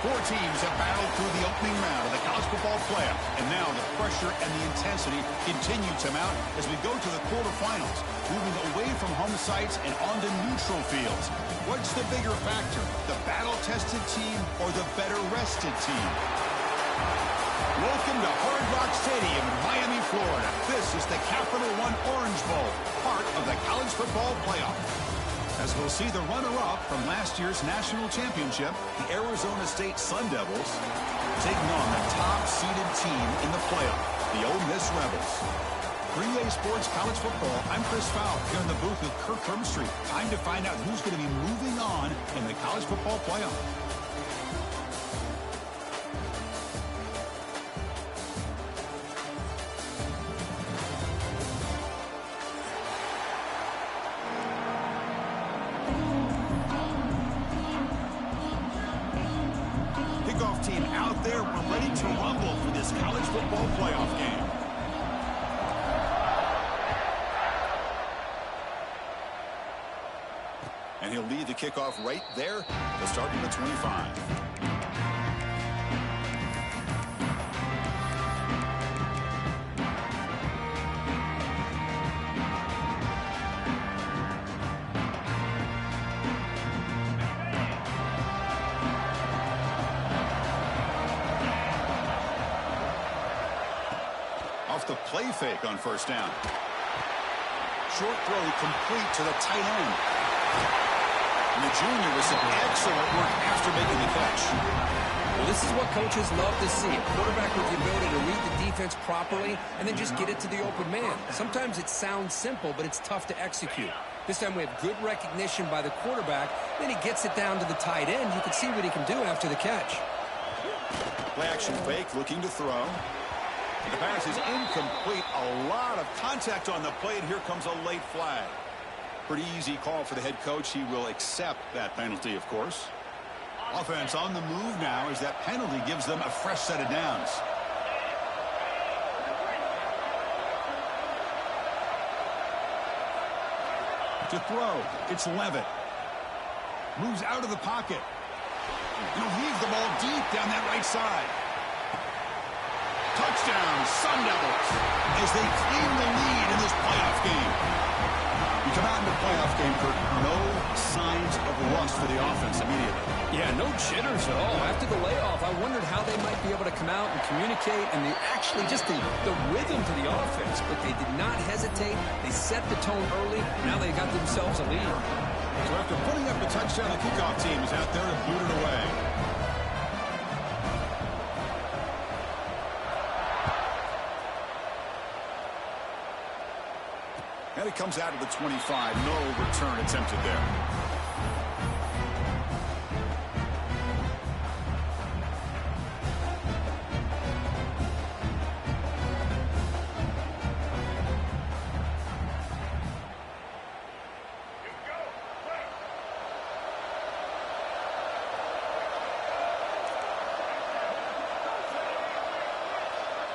Four teams have battled through the opening round of the college football playoff, and now the pressure and the intensity continue to mount as we go to the quarterfinals, moving away from home sites and onto neutral fields. What's the bigger factor, the battle-tested team or the better-rested team? Welcome to Hard Rock Stadium in Miami, Florida. This is the Capital One Orange Bowl, part of the college football playoff. As we'll see the runner-up from last year's national championship, the Arizona State Sun Devils, taking on the top-seeded team in the playoff, the Ole Miss Rebels. Green Bay Sports College Football, I'm Chris Fowler, here in the booth with Kirk Hermstreet. Time to find out who's going to be moving on in the college football playoff. Team out there, we're ready to rumble for this college football playoff game. And he'll lead the kickoff right there to start number 25. The play fake on first down. Short throw complete to the tight end. And the junior with some excellent work after making the catch. Well, this is what coaches love to see. A quarterback with the ability to read the defense properly and then just get it to the open man. Sometimes it sounds simple, but it's tough to execute. This time we have good recognition by the quarterback. Then he gets it down to the tight end. You can see what he can do after the catch. Play action fake, looking to throw. The pass is incomplete. A lot of contact on the play, and here comes a late flag. Pretty easy call for the head coach. He will accept that penalty, of course. Offense on the move now as that penalty gives them a fresh set of downs. To throw, it's Levitt. Moves out of the pocket. He'll leave the ball deep down that right side. Touchdown, Sun Devils, as they claim the lead in this playoff game. You come out in the playoff game, Kirk, no signs of rust for the offense immediately. Yeah, no jitters at all. After the layoff, I wondered how they might be able to come out and communicate, and the rhythm to the offense, but they did not hesitate. They set the tone early. Now they got themselves a lead. So after putting up a touchdown, the kickoff team is out there to boot it away. And it comes out of the 25. No return attempted there.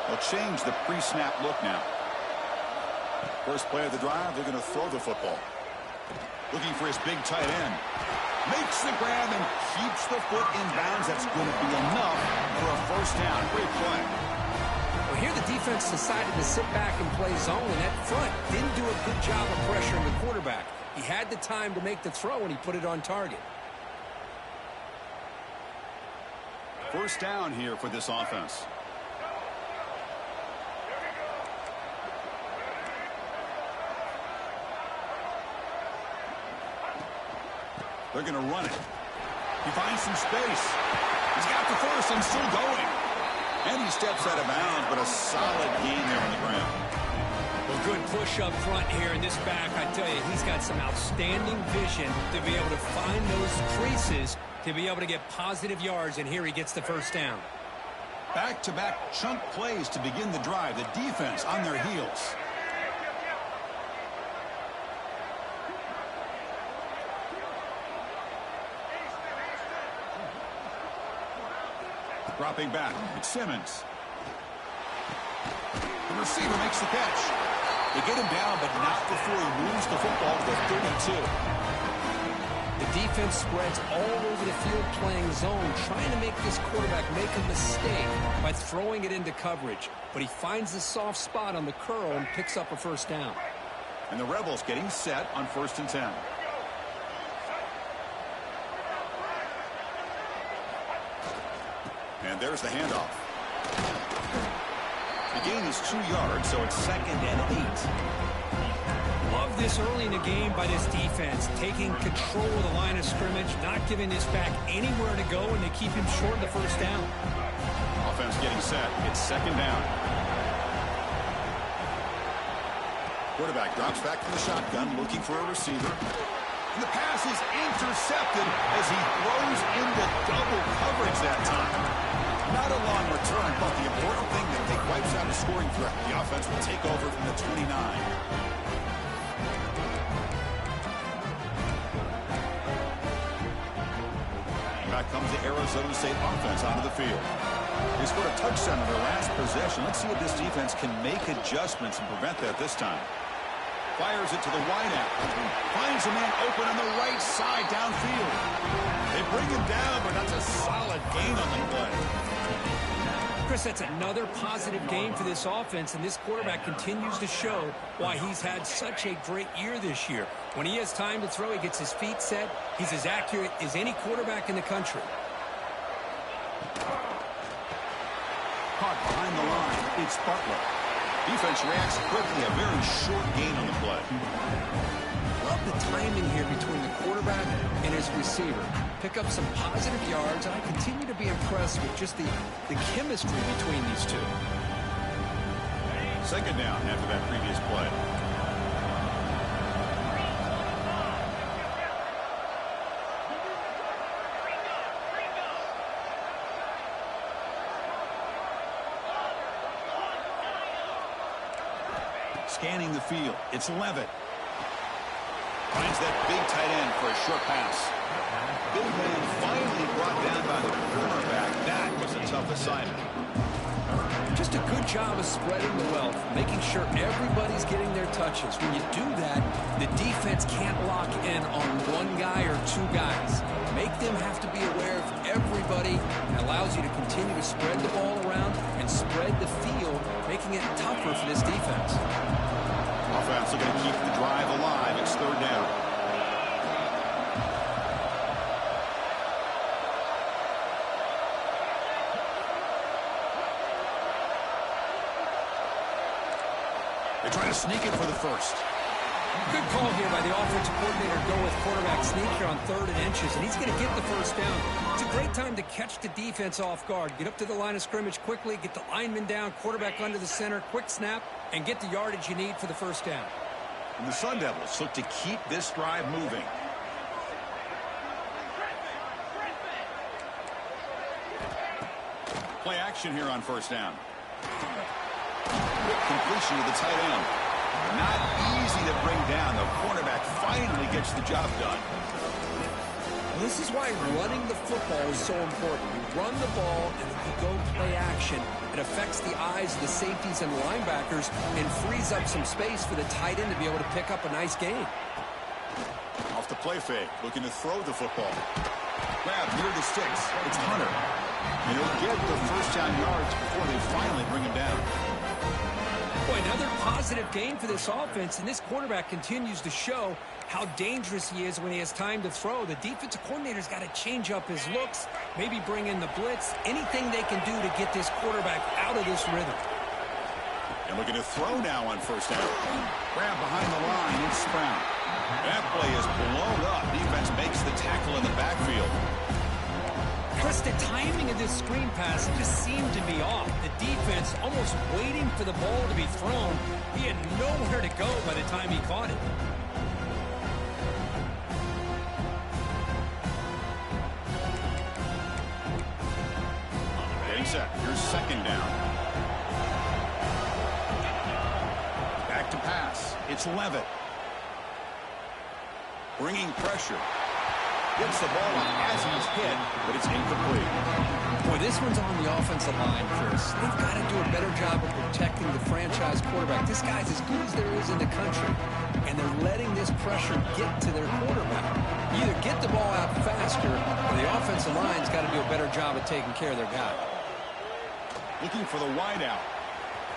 They'll change the pre-snap look now. First play of the drive, they're going to throw the football. Looking for his big tight end. Makes the grab and keeps the foot in bounds. That's going to be enough for a first down. Great play. Well, here the defense decided to sit back and play zone, and that front didn't do a good job of pressuring the quarterback. He had the time to make the throw, and he put it on target. First down here for this offense. They're going to run it. He finds some space. He's got the first and still going. And he steps out of bounds, but a solid gain there on the ground. Well, good push up front here in this back. I tell you, he's got some outstanding vision to be able to find those creases, to be able to get positive yards, and here he gets the first down. Back-to-back chunk plays to begin the drive. The defense on their heels. Dropping back, it's Simmons. The receiver makes the catch. They get him down, but not before he moves the football to the 32. The defense spreads all over the field playing zone, trying to make this quarterback make a mistake by throwing it into coverage. But he finds the soft spot on the curl and picks up a first down. And the Rebels getting set on 1st and 10. And there's the handoff. The gain is 2 yards, so it's 2nd and 8. Love this early in the game by this defense, taking control of the line of scrimmage, not giving this back anywhere to go, and they keep him short of the first down. Offense getting set. It's 2nd down. Quarterback drops back from the shotgun, looking for a receiver. And the pass is intercepted as he throws into double coverage that time. Not a long return, but the important thing that they wipes out a scoring threat. The offense will take over from the 29. Back comes the Arizona State offense onto the field. They scored a touchdown in their last possession. Let's see if this defense can make adjustments and prevent that this time. Fires it to the wideout. Finds a man open on the right side downfield. They bring him down, but that's a solid gain on the play. Chris, that's another positive game for this offense, and this quarterback continues to show why he's had such a great year this year. When he has time to throw, he gets his feet set. He's as accurate as any quarterback in the country. Caught behind the line. It's Butler. Defense reacts quickly. A very short gain on the play. Love the timing here between the quarterback and his receiver. Pick up some positive yards, and I continue to be impressed with just the chemistry between these two. 2nd down after that previous play. Scanning the field. It's Levitt. Finds that big tight end for a short pass. Big man finally brought down by the cornerback. That was a tough assignment. Just a good job of spreading the wealth, making sure everybody's getting their touches. When you do that, the defense can't lock in on one guy or two guys. Make them have to be aware of everybody. It allows you to continue to spread the ball around and spread the field, making it tougher for this defense. Offense looking to keep the drive alive. It's 3rd down. They try to sneak it for the first. Good call here by the offensive coordinator to go with quarterback sneak here on 3rd and inches, and he's going to get the first down. It's a great time to catch the defense off guard. Get up to the line of scrimmage quickly, get the lineman down, quarterback under the center, quick snap, and get the yardage you need for the first down. And the Sun Devils look to keep this drive moving. Play action here on 1st down. Quick completion to the tight end. Not easy to bring down. The cornerback finally gets the job done. Well, this is why running the football is so important. You run the ball and then you go play action. It affects the eyes of the safeties and the linebackers and frees up some space for the tight end to be able to pick up a nice gain. Off the play fake, looking to throw the football. Grab near the sticks. It's Hunter. And he'll get the first down yards before they finally bring him down. Boy, another positive game for this offense, and this quarterback continues to show how dangerous he is when he has time to throw. The defensive coordinator's got to change up his looks, maybe bring in the blitz, anything they can do to get this quarterback out of this rhythm. And looking to throw now on 1st down. Grab behind the line, it's Brown. That play is blown up. Defense makes the tackle in the backfield. Chris, the timing of this screen pass just seemed to be off. The defense almost waiting for the ball to be thrown. He had nowhere to go by the time he caught it. Getting set. Here's 2nd down. Back to pass. It's Levitt. Bringing pressure. Gets the ball as he's hit, but it's incomplete. Boy, this one's on the offensive line, Chris. They've got to do a better job of protecting the franchise quarterback. This guy's as good as there is in the country, and they're letting this pressure get to their quarterback. You either get the ball out faster, or the offensive line's got to do a better job of taking care of their guy. Looking for the wide out.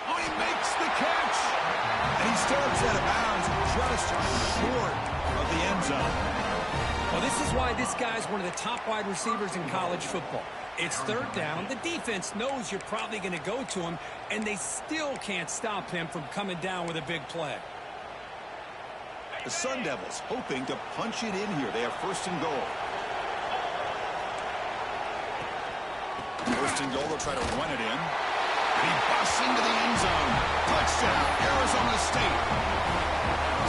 Oh, he makes the catch. And he steps out of bounds just short of the end zone. Well, this is why this guy's one of the top wide receivers in college football. It's third down. The defense knows you're probably going to go to him, and they still can't stop him from coming down with a big play. The Sun Devils hoping to punch it in here. They have first and goal. First and goal, they'll try to run it in. And he busts into the end zone. Touchdown, Arizona State.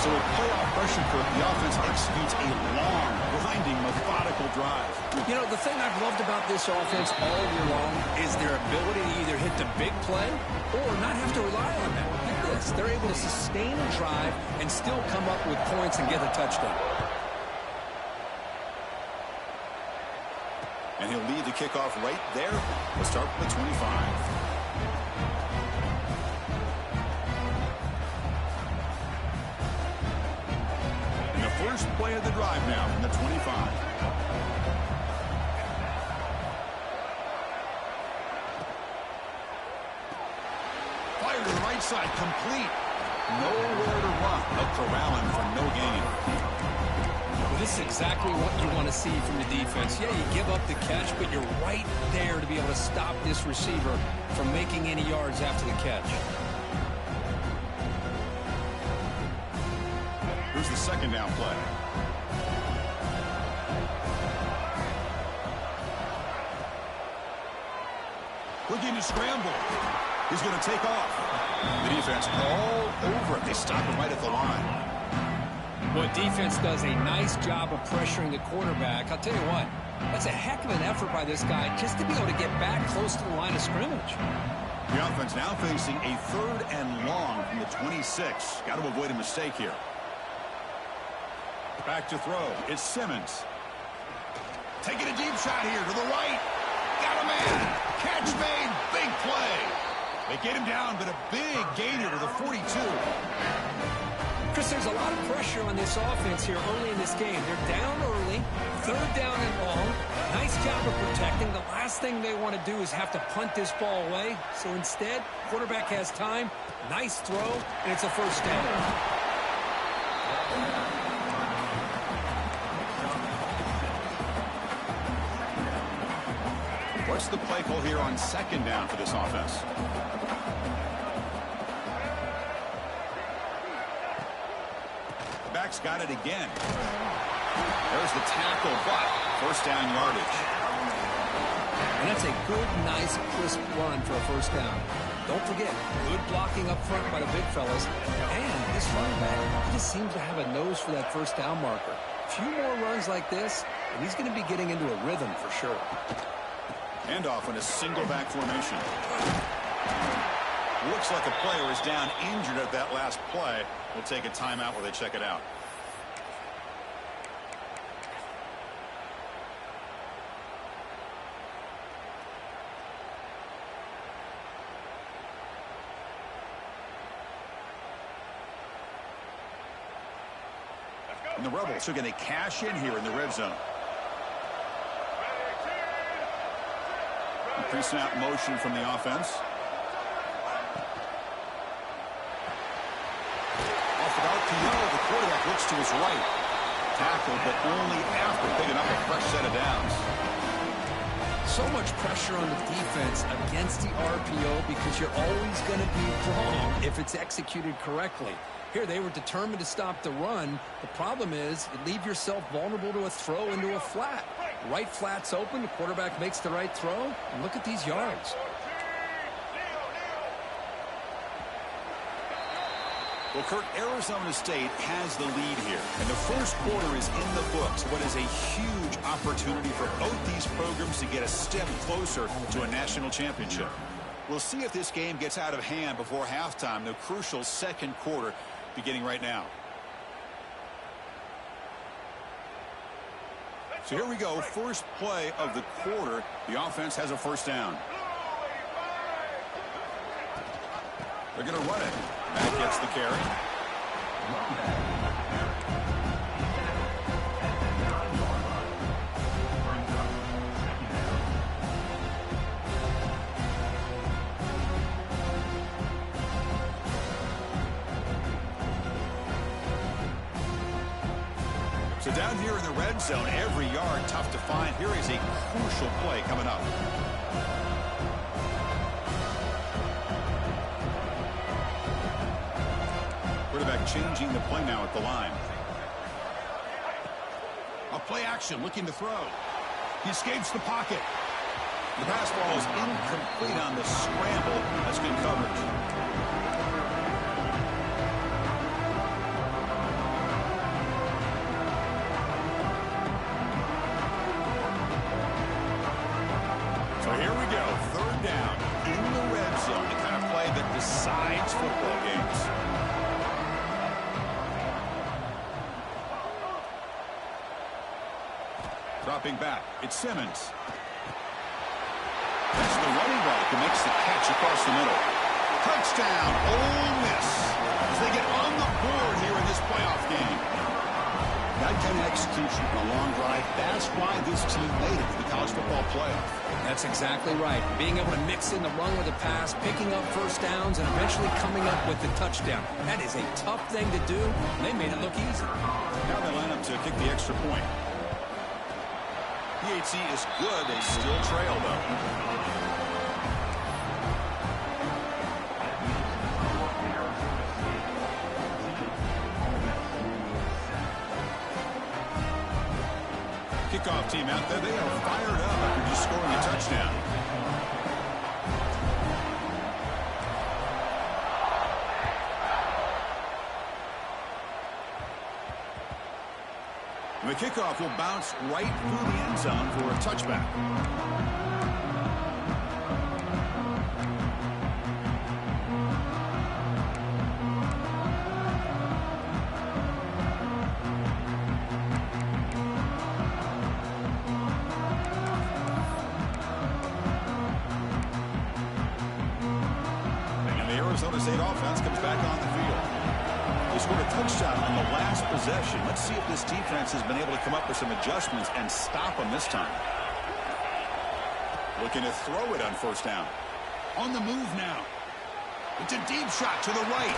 So with playoff pressure, the offense executes a long, grinding, methodical drive. You know, the thing I've loved about this offense all year long is their ability to either hit the big play or not have to rely on that. Look at this. They're able to sustain a drive and still come up with points and get a touchdown. And he'll lead the kickoff right there. We'll start from the 25. First play of the drive now from the 25. Fired to the right side, complete. Nowhere to run. They'll corral him for no gain. Well, this is exactly what you want to see from the defense. Yeah, you give up the catch, but you're right there to be able to stop this receiver from making any yards after the catch. Here's the second down play. Looking to scramble. He's going to take off. The defense all over it. They stop him right at the line. Well, defense does a nice job of pressuring the quarterback. I'll tell you what, that's a heck of an effort by this guy just to be able to get back close to the line of scrimmage. The offense now facing a third and long from the 26. Got to avoid a mistake here. Back to throw. It's Simmons. Taking a deep shot here to the right. Got a man. Catch made. Big play. They get him down, but a big gainer to the 42. Chris, there's a lot of pressure on this offense here early in this game. They're down early, third down and long. Nice job of protecting. The last thing they want to do is have to punt this ball away. So instead, quarterback has time. Nice throw, and it's a first down. What's the play call here on second down for this offense? The back's got it again. There's the tackle, but first down yardage. And that's a good, nice, crisp run for a first down. Don't forget, good blocking up front by the big fellas. And this running back, he just seems to have a nose for that first down marker. A few more runs like this, and he's going to be getting into a rhythm for sure. Handoff in a single back formation. Looks like a player is down injured at that last play. We'll take a timeout while they check it out. And the Rebels are going to cash in here in the red zone. Pre-snap motion from the offense. Off of RPO, the quarterback looks to his right. Tackled, but only after picking up a fresh set of downs. So much pressure on the defense against the RPO because you're always going to be wrong if it's executed correctly. Here, they were determined to stop the run. The problem is you leave yourself vulnerable to a throw into a flat. Right flat's open, the quarterback makes the right throw, and look at these yards. Well, Kirk, Arizona State has the lead here, and the first quarter is in the books. What is a huge opportunity for both these programs to get a step closer to a national championship. We'll see if this game gets out of hand before halftime, the crucial second quarter beginning right now. So here we go, first play of the quarter. The offense has a first down. They're going to run it. That gets the carry. Down here in the red zone, every yard tough to find. Here is a crucial play coming up. Quarterback changing the play now at the line. A play action, looking to throw. He escapes the pocket. The pass ball is incomplete on the scramble. That's good coverage. So here we go. Third down in the red zone. The kind of play that decides football games. Dropping back. It's Simmons. That's the running back who makes the catch across the middle. Touchdown, Ole Miss, as they get on the board here in this playoff game. That kind of execution on a long drive, that's why this team made it to the college football playoff. That's exactly right. Being able to mix in the run with the pass, picking up first downs, and eventually coming up with the touchdown. That is a tough thing to do, and they made it look easy. Now they line up to kick the extra point. PHC is good. They still trail, though. Kickoff team out there. They are fired up after just scoring a touchdown. The kickoff will bounce right through the end zone for a touchback. And the Arizona State offense comes back on the field. They scored a touchdown on the last possession. Let's see if this defense has been able to come up with some adjustments and stop them this time. Looking to throw it on first down. On the move now. It's a deep shot to the right.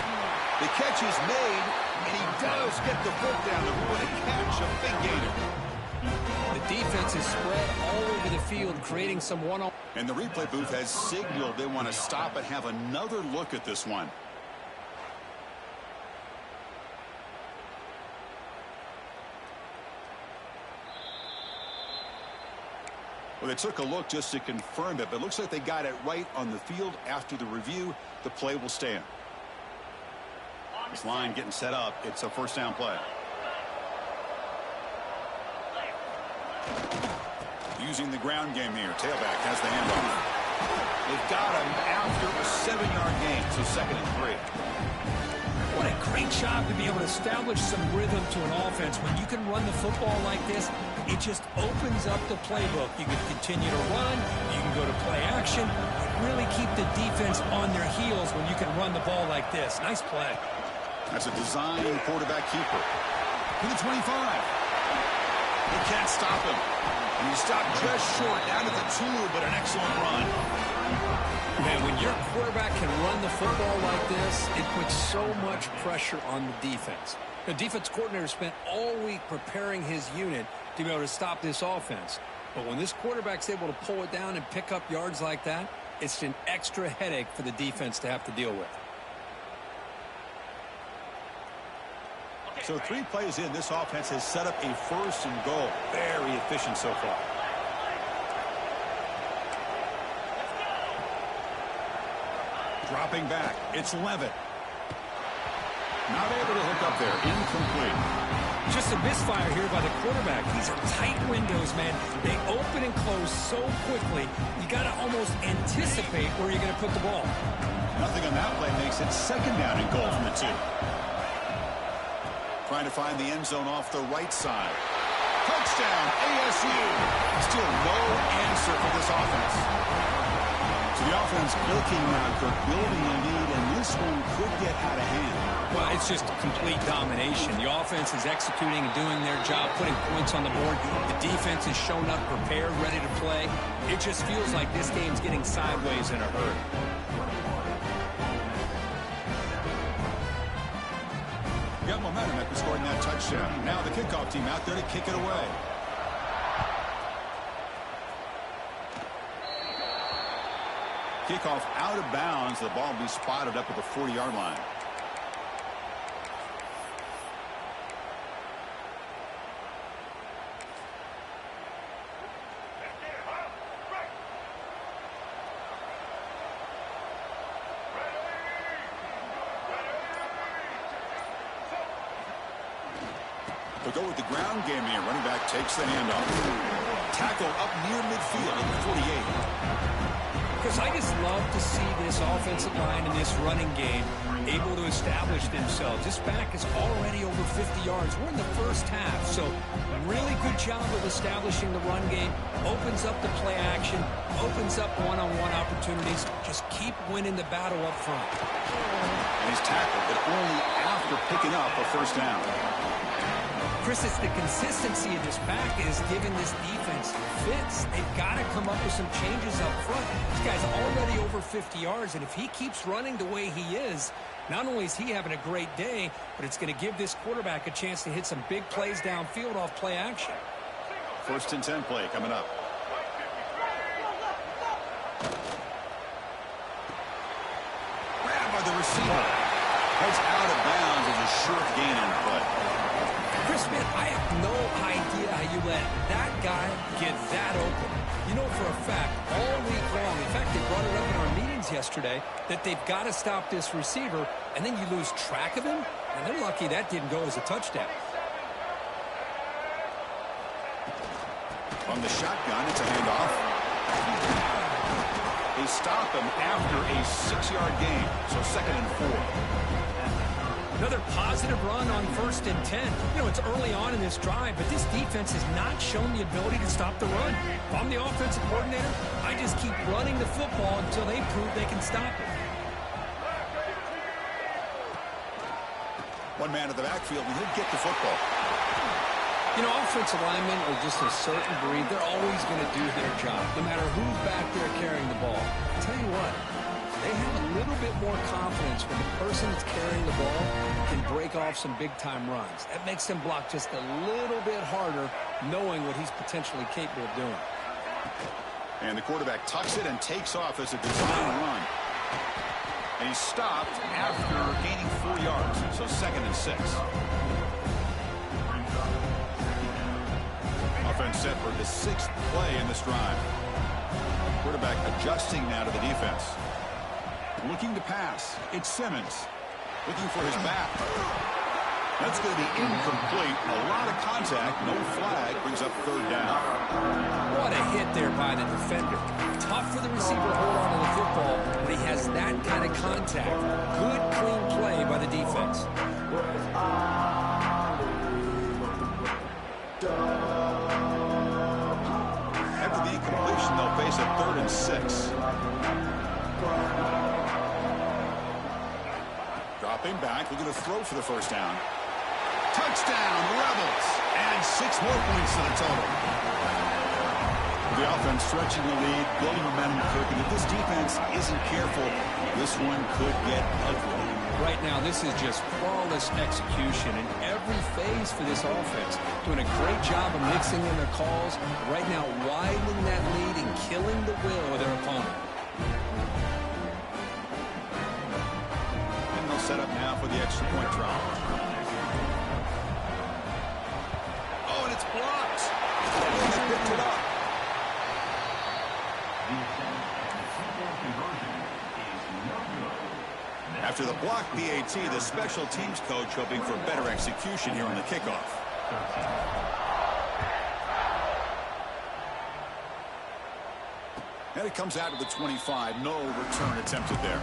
The catch is made, and he does get the foot down. What a catch, a big gainer. The defense is spread all over the field, creating some one-on-one. And the replay booth has signaled they want to stop and have another look at this one. Well, they took a look just to confirm it, but it looks like they got it right on the field. After the review, the play will stand. This line getting set up. It's a first down play. Using the ground game here. Tailback has the handoff. They've got him after a 7-yard gain, so 2nd and 3. What a great job to be able to establish some rhythm to an offense. When you can run the football like this, it just opens up the playbook. You can continue to run. You can go to play action. You really keep the defense on their heels when you can run the ball like this. Nice play. That's a design quarterback keeper. To the 25. They can't stop him. And he stopped just short, down to the 2, but an excellent run. Man, when your quarterback can run the football like this, it puts so much pressure on the defense. The defense coordinator spent all week preparing his unit to be able to stop this offense. But when this quarterback's able to pull it down and pick up yards like that, it's an extra headache for the defense to have to deal with. So 3 plays in, this offense has set up a 1st and goal. Very efficient so far. Dropping back, it's Levitt. Not able to hook up there, incomplete. Just a misfire here by the quarterback. These are tight windows, man. They open and close so quickly, you got to almost anticipate where you're going to put the ball. Nothing on that play makes it 2nd down and goal from the 2. Trying to find the end zone off the right side. Touchdown, ASU. Still no answer for this offense. So the offense looking now, Kirk, building a lead, and this one could get out of hand. Well, it's just complete domination. The offense is executing and doing their job, putting points on the board. The defense is shown up, prepared, ready to play. It just feels like this game's getting sideways in a hurry. Got momentum after scoring that touchdown. action. Now the kickoff team out there to kick it away. Kickoff out of bounds. The ball will be spotted up at the 40-yard line. They'll go with the ground game here. Running back takes the handoff. Tackle up near midfield at the 48. Chris, I just love to see this offensive line in this running game able to establish themselves. This back is already over 50 yards. We're in the first half, so really good job of establishing the run game. Opens up the play action, opens up one-on-one opportunities. Just keep winning the battle up front. And he's tackled, but only after picking up a first down. Chris, it's the consistency of this back is giving this defense fits. They've got to come up with some changes up front. This guy's already over 50 yards, and if he keeps running the way he is, not only is he having a great day, but it's going to give this quarterback a chance to hit some big plays downfield off play action. 1st and 10 play coming up. Grabbed by the receiver. Heads out of bounds as a short gain on play. Chris, man, I have no idea how you let that guy get that open. You know for a fact, all week long, in fact, they brought it up in our meetings yesterday, that they've got to stop this receiver, and then you lose track of him, and they're lucky that didn't go as a touchdown. On the shotgun, it's a handoff. They stop him after a 6-yard gain, so 2nd and 4. Another positive run on 1st and 10. You know, it's early on in this drive, but this defense has not shown the ability to stop the run. If I'm the offensive coordinator, I just keep running the football until they prove they can stop it. One man at the backfield, and he'll get the football. You know, offensive linemen are just a certain breed. They're always going to do their job, no matter who's back there carrying the ball. I'll tell you what. They have a little bit more confidence when the person that's carrying the ball can break off some big-time runs. That makes them block just a little bit harder, knowing what he's potentially capable of doing. And the quarterback tucks it and takes off as a design run. And he's stopped after gaining 4 yards, so 2nd and 6. Offense set for the 6th play in this drive. Quarterback adjusting now to the defense. Looking to pass. It's Simmons. Looking for his back. That's going to be incomplete. A lot of contact. No flag. Brings up 3rd down. What a hit there by the defender. Tough for the receiver to hold on to the football, but he has that kind of contact. Good, clean play by the defense. After the incompletion, they'll face a 3rd and 6. Dropping back, looking to throw for the first down. Touchdown, Rebels! And 6 more points to the total. The offense stretching the lead, building momentum quick, and if this defense isn't careful, this one could get ugly. Right now, this is just flawless execution in every phase for this offense. Doing a great job of mixing in their calls. Right now, widening that lead and killing the will of their opponent. Set up now for the extra point try. Oh, and it's blocked. He picked it up. After the block PAT, the special teams coach hoping for better execution here on the kickoff. And it comes out to the 25. No return attempted there.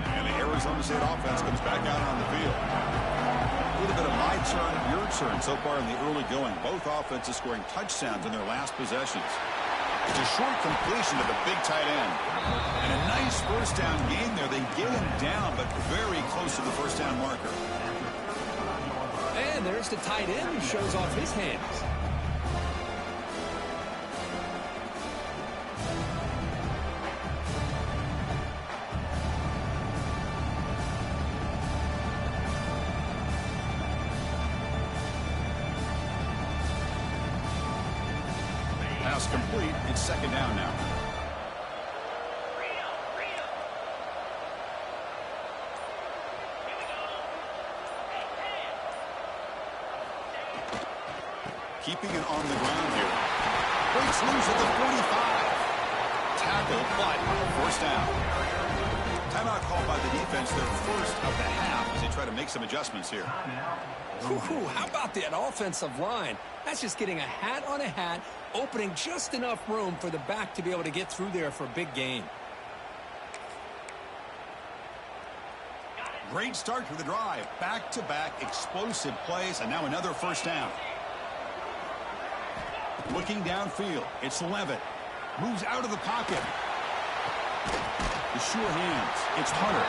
And the Arizona State offense comes back out on the field. A little bit of my turn, your turn so far in the early going. Both offenses scoring touchdowns in their last possessions. It's a short completion to the big tight end. And a nice first down gain there. They get him down, but very close to the first down marker. And there's the tight end who shows off his hands. Pass complete. It's second down now. Keeping it on the ground here. Breaks loose at the 45. Tackle, but first down. Timeout called by the defense, their first of the half, as they try to make some adjustments here. Ooh, how about that offensive line? That's just getting a hat on a hat, opening just enough room for the back to be able to get through there for a big gain. Great start to the drive. Back-to-back explosive plays, and now another first down. Looking downfield, it's Levitt. Moves out of the pocket. The sure hands. It's Hunter.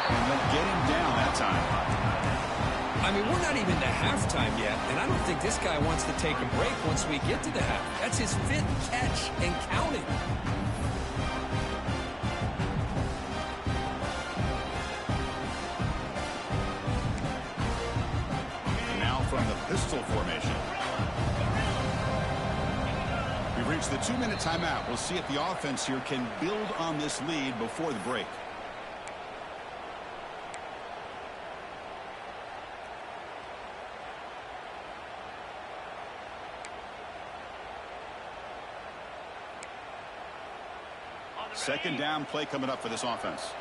And they'll get him down that time. I mean, we're not even to halftime yet, and I don't think this guy wants to take a break once we get to the half. That's his 5th catch and counting. And now from the pistol formation. We've reached the 2-minute timeout. We'll see if the offense here can build on this lead before the break. Second down play coming up for this offense.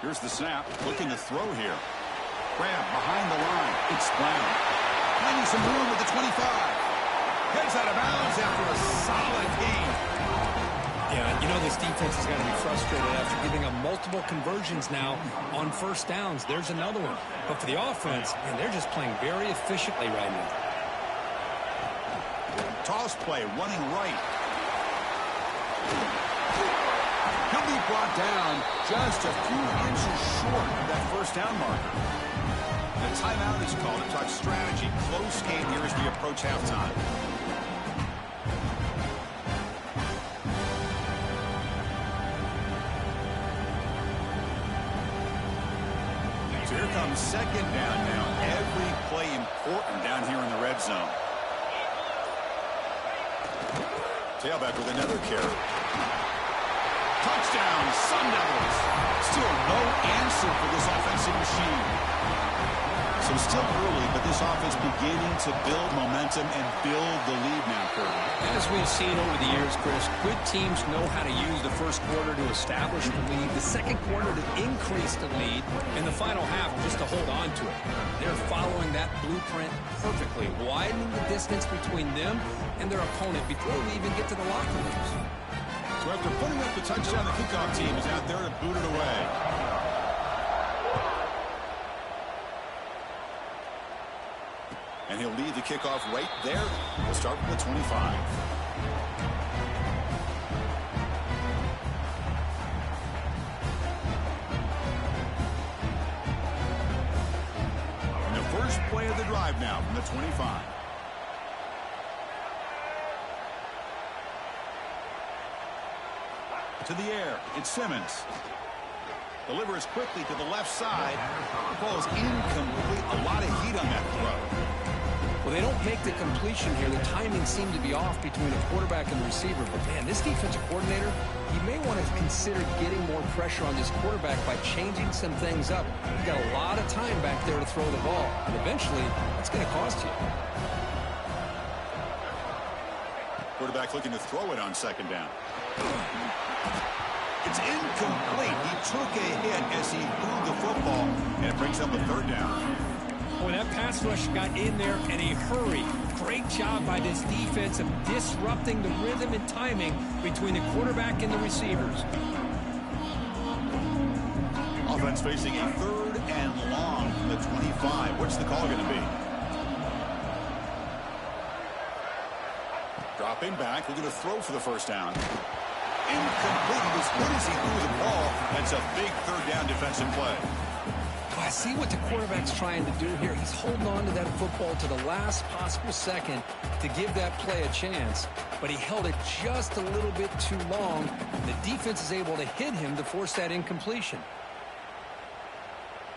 Here's the snap. Looking to throw here. Grab behind the line. It's Brown. Finding some room at the 25. Heads out of bounds after a solid gain. Yeah, you know this defense has got to be frustrated after giving up multiple conversions now on first downs. There's another one. But for the offense, man, they're just playing very efficiently right now. Toss play, running right. He'll be brought down just a few inches short of that first down marker. The timeout is called to talk strategy. Close game here as we approach halftime. So here comes second down now. Every play important down here in the red zone. Tailback with another carry. Touchdown, Sun Devils. Still no answer for this offensive machine. So still early, but this offense beginning to build momentum and build the lead now, Kurt. As we've seen over the years, Chris, good teams know how to use the first quarter to establish the lead, the second quarter to increase the lead, and the final half just to hold on to it. They're following that blueprint perfectly, widening the distance between them and their opponent before we even get to the locker rooms. So after putting up the touchdown, the kickoff team is out there to boot it away. And he'll lead the kickoff right there. We'll start with the 25. And the first play of the drive now from the 25. To the air, it's Simmons. Delivers quickly to the left side. The ball is incomplete. A lot of heat on that throw. Well, they don't make the completion here. The timing seemed to be off between the quarterback and the receiver. But, man, this defensive coordinator, he may want to consider getting more pressure on this quarterback by changing some things up. He's got a lot of time back there to throw the ball. And eventually, it's going to cost you. Quarterback looking to throw it on second down. It's incomplete. He took a hit as he threw the football, and it brings up a third down. Boy, that pass rush got in there in a hurry. Great job by this defense of disrupting the rhythm and timing between the quarterback and the receivers. Offense facing a third and long from the 25. What's the call going to be? Dropping back, looking to throw for the first down. Incomplete. As good as he threw the ball, that's a big third down defensive play. I see what the quarterback's trying to do here. He's holding on to that football to the last possible second to give that play a chance. But he held it just a little bit too long. The defense is able to hit him to force that incompletion.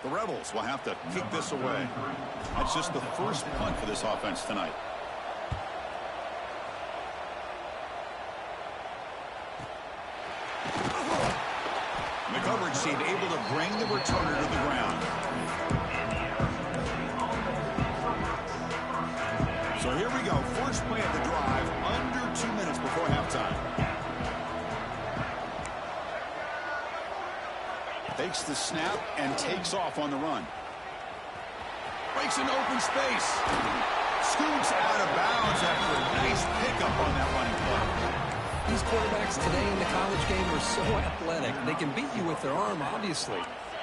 The Rebels will have to kick this away. That's just the first punt for this offense tonight. bring the returner to the ground. So here we go. First play of the drive, under 2 minutes before halftime. Takes the snap and takes off on the run. Breaks an open space. Scoots out of bounds after a nice pickup on that running play. These quarterbacks today in the college game are so athletic. They can beat you with their arm, obviously.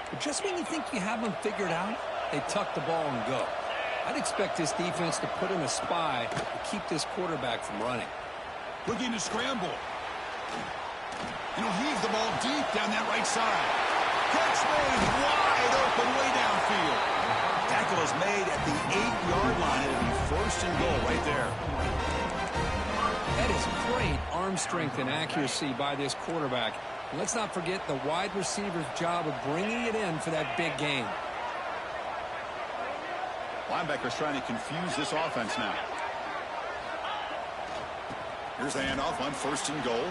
But just when you think you have them figured out, they tuck the ball and go. I'd expect this defense to put in a spy to keep this quarterback from running. Looking to scramble. And he'll heave the ball deep down that right side. Catch made wide open way downfield. Tackle is made at the 8-yard line. It'll be first and goal right there. That is great arm strength and accuracy by this quarterback. And let's not forget the wide receiver's job of bringing it in for that big game. Linebackers trying to confuse this offense now. Here's the handoff on first and goal.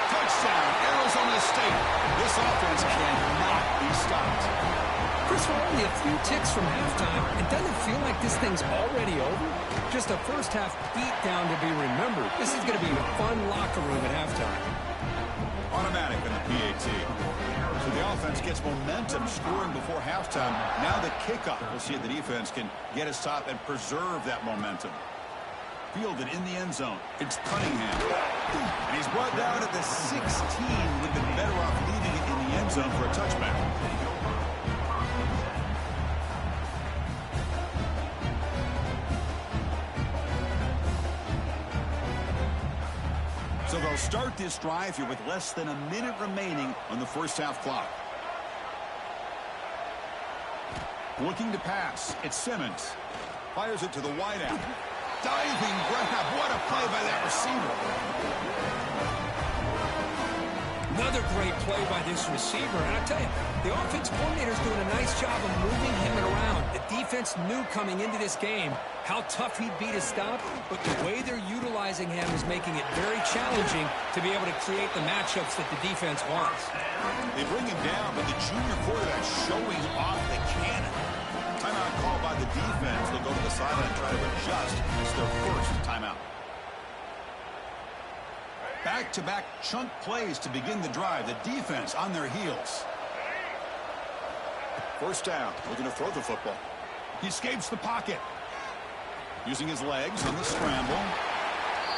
Touchdown, Arizona State. This offense cannot be stopped. Chris, we're only a few ticks from halftime. It doesn't feel like this thing's already over. Just a first-half beatdown to be remembered. This is going to be a fun locker room at halftime. Automatic in the PAT. So the offense gets momentum scoring before halftime. Now the kickoff. We'll see if the defense can get a stop and preserve that momentum. Fielded in the end zone. It's Cunningham. And he's brought down at the 16. Would have been better off leaving it in the end zone for a touchback. So they'll start this drive here with less than a minute remaining on the first half clock. Looking to pass. It's Simmons. Fires it to the wideout. Diving grab. What a play by that receiver. Another great play by this receiver. And I tell you, the offense coordinator's doing a nice job of moving him around. The defense knew coming into this game how tough he'd be to stop, but the way they're utilizing him is making it very challenging to be able to create the matchups that the defense wants. They bring him down, but the junior quarterback showing off the cannon. Timeout called by the defense. They'll go to the sideline and try to adjust. It's their first timeout. Back-to-back chunk plays to begin the drive. The defense on their heels. First down. Looking to throw the football. He escapes the pocket. Using his legs on the scramble.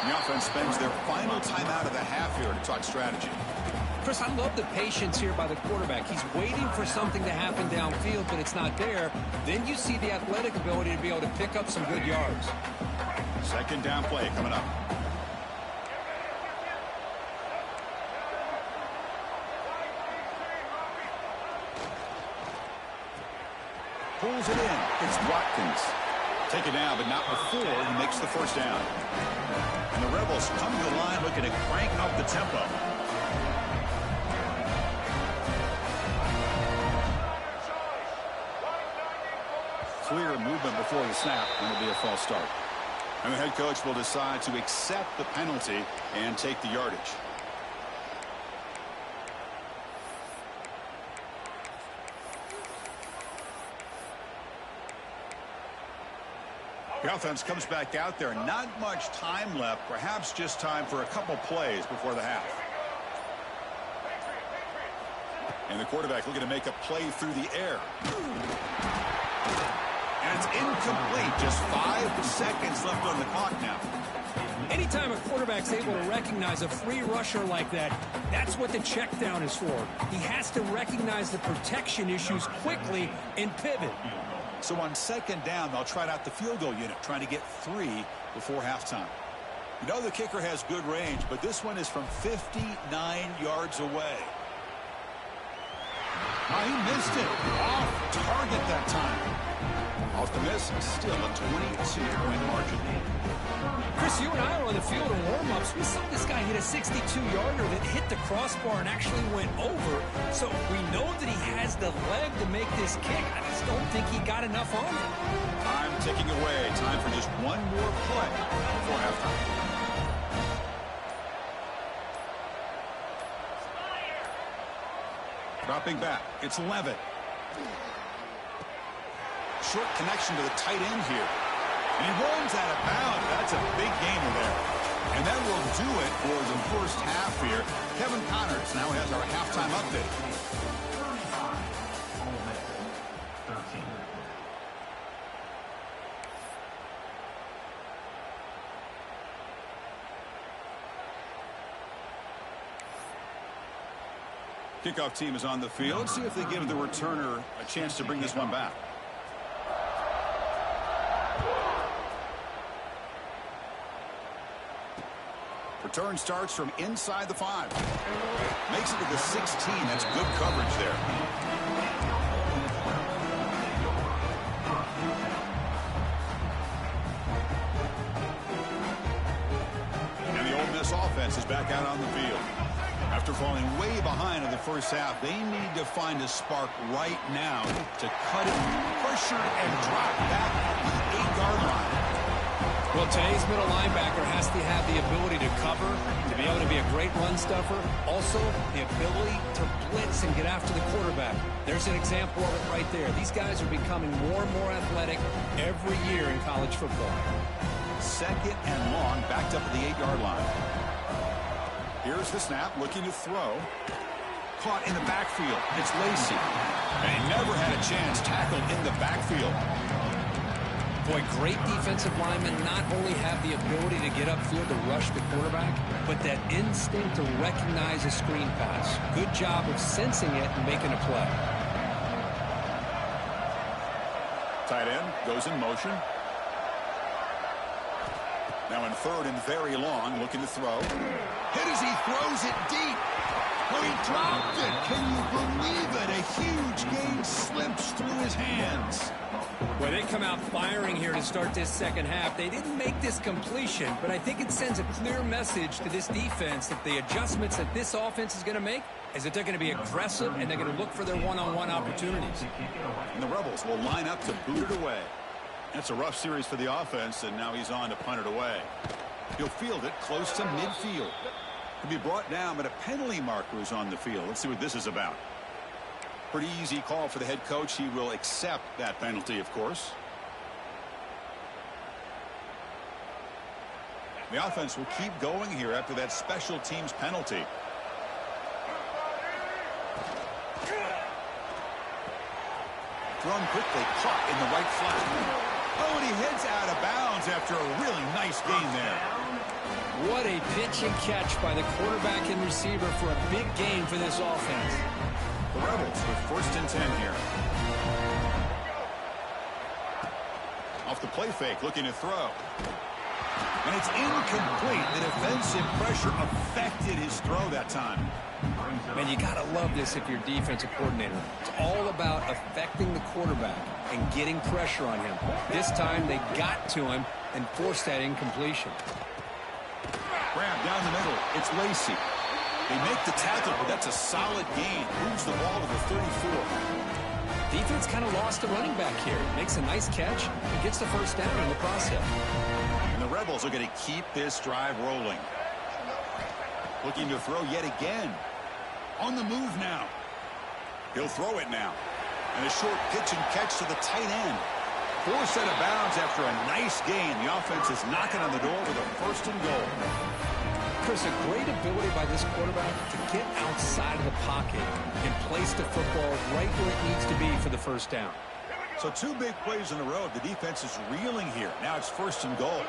The offense spends their final timeout of the half here to talk strategy. Chris, I love the patience here by the quarterback. He's waiting for something to happen downfield, but it's not there. Then you see the athletic ability to be able to pick up some good yards. Second down play coming up. Pulls it in. It's Watkins. Take it down, but not before he makes the first down. And the Rebels come to the line looking to crank up the tempo. Clear movement before the snap, and it'll be a false start. And the head coach will decide to accept the penalty and take the yardage. The offense comes back out there. Not much time left. Perhaps just time for a couple plays before the half. And the quarterback looking to make a play through the air. And it's incomplete. Just 5 seconds left on the clock now. Anytime a quarterback's able to recognize a free rusher like that, that's what the check down is for. He has to recognize the protection issues quickly and pivot. So on second down, they'll try out the field goal unit, trying to get 3 before halftime. You know the kicker has good range, but this one is from 59 yards away. Oh, he missed it. Off target that time. Off the miss, still a 22-point margin. Chris, you and I were on the field in warm-ups. We saw this guy hit a 62-yarder that hit the crossbar and actually went over. So we know that he has the leg to make this kick. I just don't think he got enough on it. Time ticking away. Time for just one more play before halftime. Dropping back. It's Levitt. Short connection to the tight end here. And he runs out of bounds. That's a big gainer there. And that will do it for the first half here. Kevin Connors now has our halftime update. Kickoff team is on the field. Let's see if they give the returner a chance to bring this one back. Return starts from inside the 5. Makes it to the 16. That's good coverage there. And the Ole Miss offense is back out on the field. After falling way behind in the first half, they need to find a spark right now to cut it, pressure, and drop back at the 8-yard line. Well, today's middle linebacker has to have the ability to cover, to be able to be a great run stuffer. Also, the ability to blitz and get after the quarterback. There's an example of it right there. These guys are becoming more and more athletic every year in college football. Second and long, backed up at the 8-yard line. Here's the snap, looking to throw. Caught in the backfield. It's Lacey. And he never had a chance. Tackled in the backfield. Boy, great defensive linemen not only have the ability to get upfield to rush the quarterback, but that instinct to recognize a screen pass. Good job of sensing it and making a play. Tight end goes in motion. Now in third and very long, looking to throw. Hit as he throws it deep. Oh, he dropped it. Can you believe it? A huge gain slips through his hands. Well, they come out firing here to start this second half. They didn't make this completion, but I think it sends a clear message to this defense that the adjustments that this offense is going to make is that they're going to be aggressive and they're going to look for their one-on-one opportunities. And the Rebels will line up to boot it away. That's a rough series for the offense, and now he's on to punt it away. He'll field it close to midfield. He'll be brought down, but a penalty marker is on the field. Let's see what this is about. Pretty easy call for the head coach. He will accept that penalty, of course. The offense will keep going here after that special teams penalty. Thrown quickly, caught in the right flat. Oh, and he heads out of bounds after a really nice gain there. What a pitch and catch by the quarterback and receiver for a big gain for this offense. The Rebels with first and 10 here. Off the play fake, looking to throw. And it's incomplete. The defensive pressure affected his throw that time. Man, you got to love this if you're a defensive coordinator. It's all about affecting the quarterback and getting pressure on him. This time they got to him and forced that incompletion. Grab down the middle. It's Lacey. They make the tackle, but that's a solid gain. Moves the ball to the 34. Defense kind of lost the running back here. Makes a nice catch and gets the first down in the process. And the Rebels are going to keep this drive rolling. Looking to throw yet again. On the move now. He'll throw it now. And a short pitch and catch to the tight end. Forced out of bounds after a nice gain. The offense is knocking on the door with a first and goal. Chris, a great ability by this quarterback to get outside of the pocket and place the football right where it needs to be for the first down. So two big plays in a row. The defense is reeling here. Now it's first and goal.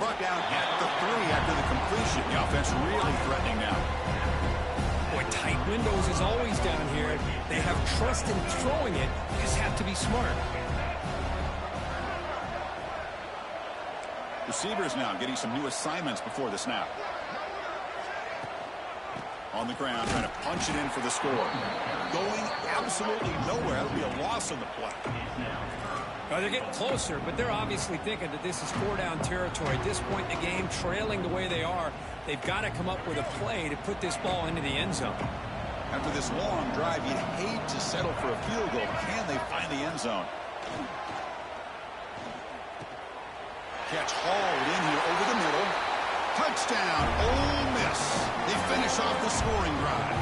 Brought down at the 3 after the completion. The offense really threatening now. Boy, tight windows is always down here. They have trust in throwing it. You just have to be smart. Receivers now getting some new assignments before the snap. On the ground, trying to punch it in for the score. Going absolutely nowhere. That'll be a loss on the play. They're getting closer, but they're obviously thinking that this is 4-down territory. At this point in the game, trailing the way they are, they've got to come up with a play to put this ball into the end zone. After this long drive, you'd hate to settle for a field goal. Can they find the end zone? Catch hauled in here over the middle. Touchdown, Ole Miss. finish off the scoring drive.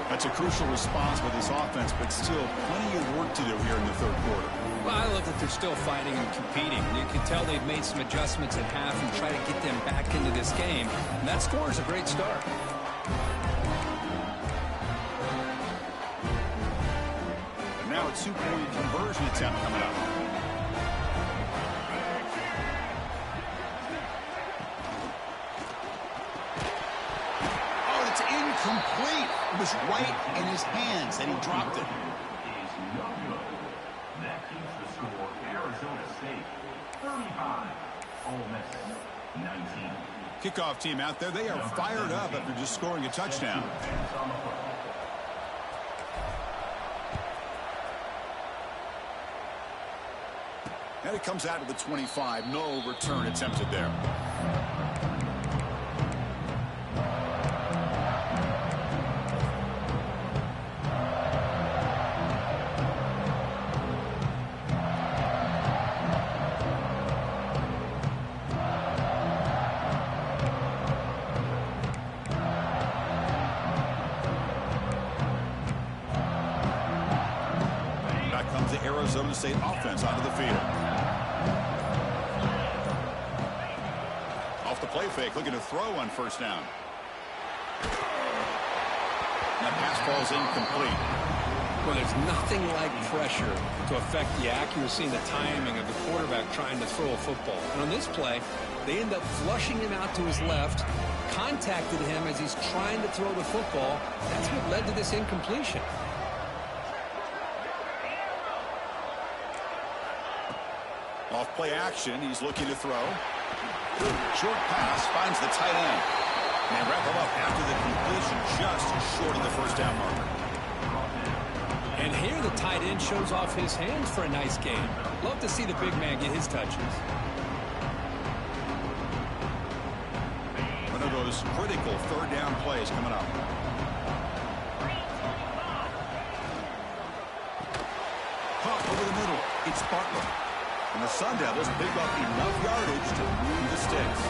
That's a crucial response with this offense, but still plenty of work to do here in the third quarter. Well, I love that they're still fighting and competing. You can tell they've made some adjustments at half and try to get them back into this game. And that score is a great start. And now a two-point conversion attempt coming up. Oh, it's incomplete. It was right in his hands, and he dropped it. Kickoff team out there. They are fired up after just scoring a touchdown. And it comes out to the 25. No return attempted there. Arizona State offense onto the field. Off the play fake, looking to throw on first down. And that pass ball's incomplete. Well, there's nothing like pressure to affect the accuracy and the timing of the quarterback trying to throw a football. And on this play, they end up flushing him out to his left, contacted him as he's trying to throw the football. That's what led to this incompletion. Off play action, he's looking to throw. Short pass, finds the tight end. And they wrap him up after the completion, just short of the first down marker. And here the tight end shows off his hands for a nice game. Love to see the big man get his touches. One of those critical third down plays coming up. Caught over the middle. It's Butler. And the Sun Devils pick up enough yardage to move the sticks.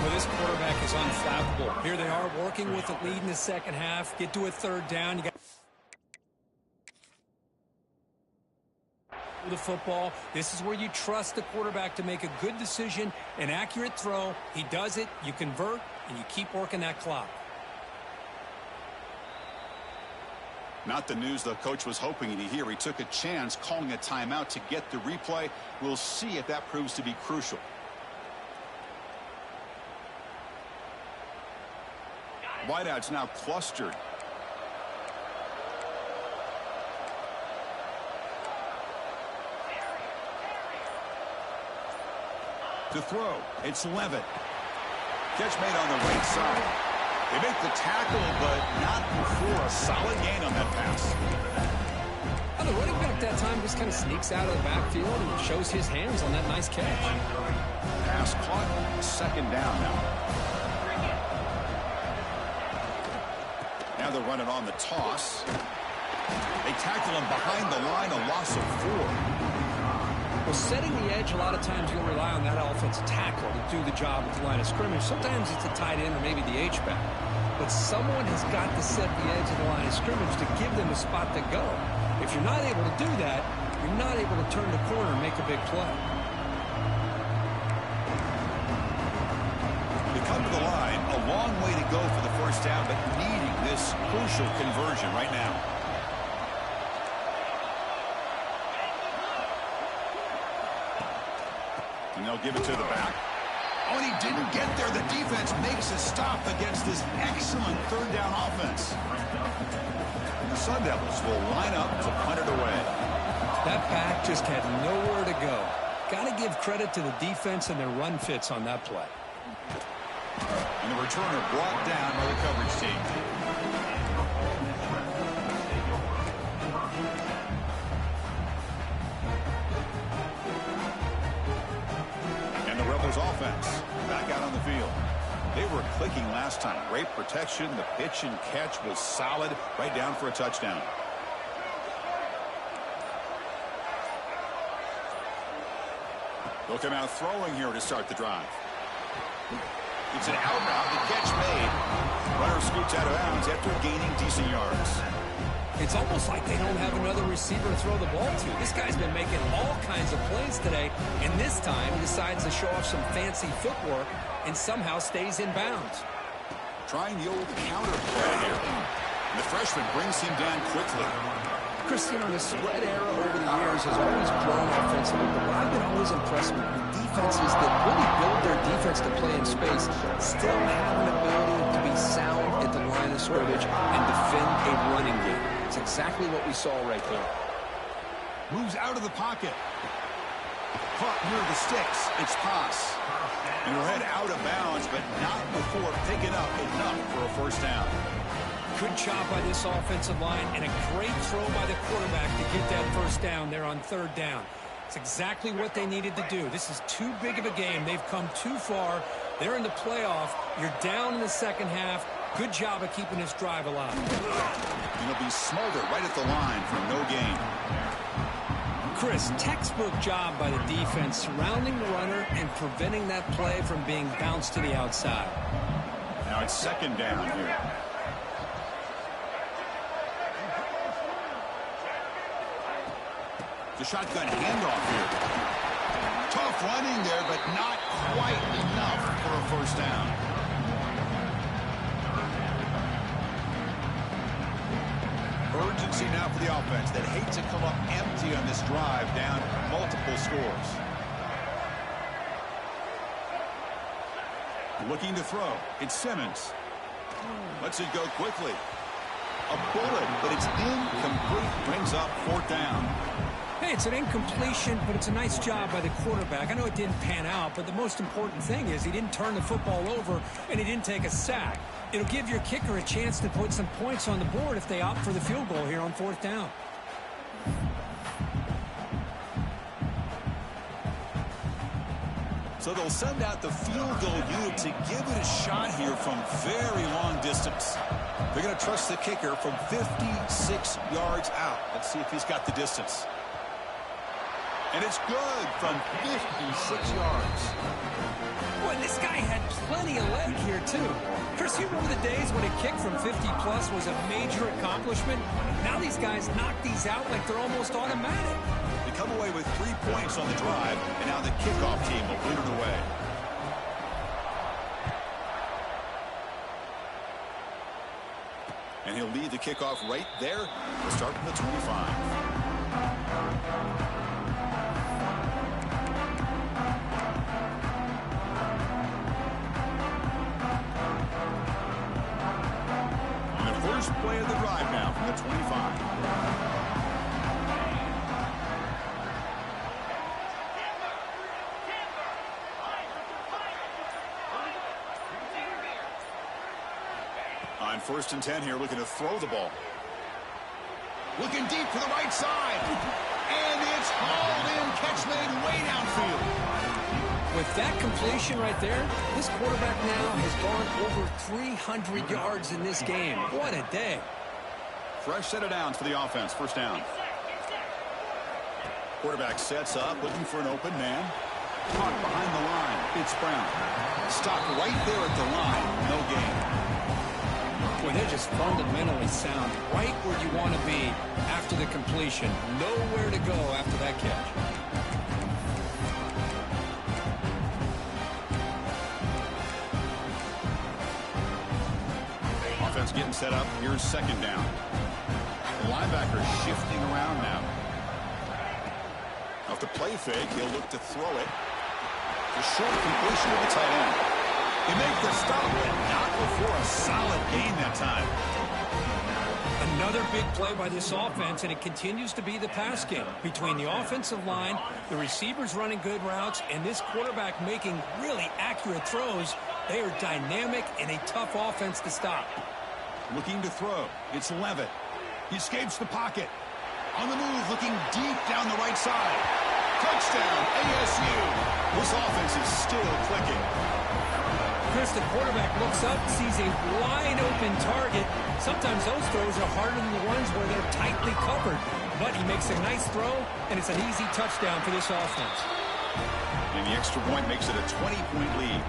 Well, this quarterback is unflappable. Here they are working with the lead in the second half. Get to a third down. You got the football. This is where you trust the quarterback to make a good decision, an accurate throw. He does it, you convert, and you keep working that clock. Not the news the coach was hoping to hear. He took a chance calling a timeout to get the replay. We'll see if that proves to be crucial. Wideouts now clustered. To throw, it's Levitt. Catch made on the right side. They make the tackle, but not before a solid gain on that pass. Well, the running back that time just kind of sneaks out of the backfield and shows his hands on that nice catch. Pass caught, second down now. Now they're running on the toss. They tackle him behind the line, a loss of 4. Well, setting the edge, a lot of times you'll rely on that offensive tackle to do the job at the line of scrimmage. Sometimes it's a tight end or maybe the H-back. But someone has got to set the edge of the line of scrimmage to give them a spot to go. If you're not able to do that, you're not able to turn the corner and make a big play. They come to the line, a long way to go for the first down, but needing this crucial conversion right now. And they'll give it to the back. Oh, and he didn't get there. The defense makes a stop against this excellent third down offense. And the Sun Devils will line up to punt it away. That back just had nowhere to go. Got to give credit to the defense and their run fits on that play. And the returner brought down by the coverage team. Offense back out on the field. They were clicking last time. Great protection. The pitch and catch was solid. Right down for a touchdown. They'll come out throwing here to start the drive. It's an out route. The catch made. Runner scoots out of bounds after gaining decent yards. It's almost like they don't have another receiver to throw the ball to. This guy's been making all kinds of plays today, and this time he decides to show off some fancy footwork and somehow stays in bounds. Trying the old counter play here. And the freshman brings him down quickly. Chris, you know, the spread era over the years has always grown offensively, but what I've been always impressed with defenses that really build their defense to play in space still have an ability to be sound at the line of scrimmage and defend a running game. It's exactly what we saw right there. Moves out of the pocket. Caught near the sticks. It's pass. And he'll head out of bounds, but not before picking up enough for a first down. Good job by this offensive line and a great throw by the quarterback to get that first down there on third down. It's exactly what they needed to do. This is too big of a game. They've come too far. They're in the playoff. You're down in the second half. Good job of keeping this drive alive. And he'll be smothered right at the line for no gain. Chris, textbook job by the defense surrounding the runner and preventing that play from being bounced to the outside. Now it's second down here. The shotgun handoff here. Tough running there, but not quite enough for a first down. Urgency now for the offense that hates to come up empty on this drive, down multiple scores. Looking to throw. It's Simmons. Lets it go quickly. A bullet, but it's incomplete. Brings up fourth down. Hey, it's an incompletion, but it's a nice job by the quarterback. I know it didn't pan out, but the most important thing is he didn't turn the football over and he didn't take a sack. It'll give your kicker a chance to put some points on the board if they opt for the field goal here on fourth down. So they'll send out the field goal unit to give it a shot here from very long distance. They're going to trust the kicker from 56 yards out. Let's see if he's got the distance. And it's good from 56 yards. Boy, this guy had plenty of leg here, too. Chris, you remember the days when a kick from 50-plus was a major accomplishment? Now these guys knock these out like they're almost automatic. They come away with 3 points on the drive, and now the kickoff team will win it away. And he'll lead the kickoff right there. We'll start from the 25. First play of the drive now from the 25. On 1st and 10 here, looking to throw the ball. Looking deep to the right side. And it's hauled in. Catch made way downfield. With that completion right there, this quarterback now has gone over 300 yards in this game. What a day. Fresh set of downs for the offense. First down. Quarterback sets up, looking for an open man. Caught behind the line. It's Brown. Stopped right there at the line. No gain. Boy, they're just fundamentally sound. Right where you want to be after the completion. Nowhere to go after that catch. Offense getting set up. Here's second down. The linebacker shifting around now. Off the play fake, he'll look to throw it. The short completion to the tight end. They make the stop, but not before a solid gain that time. Another big play by this offense, and it continues to be the pass game. Between the offensive line, the receivers running good routes, and this quarterback making really accurate throws, they are dynamic and a tough offense to stop. Looking to throw. It's Levitt. He escapes the pocket. On the move, looking deep down the right side. Touchdown, ASU. This offense is still clicking. Chris, the quarterback looks up, sees a wide-open target. Sometimes those throws are harder than the ones where they're tightly covered. But he makes a nice throw, and it's an easy touchdown for this offense. And the extra point makes it a 20-point lead.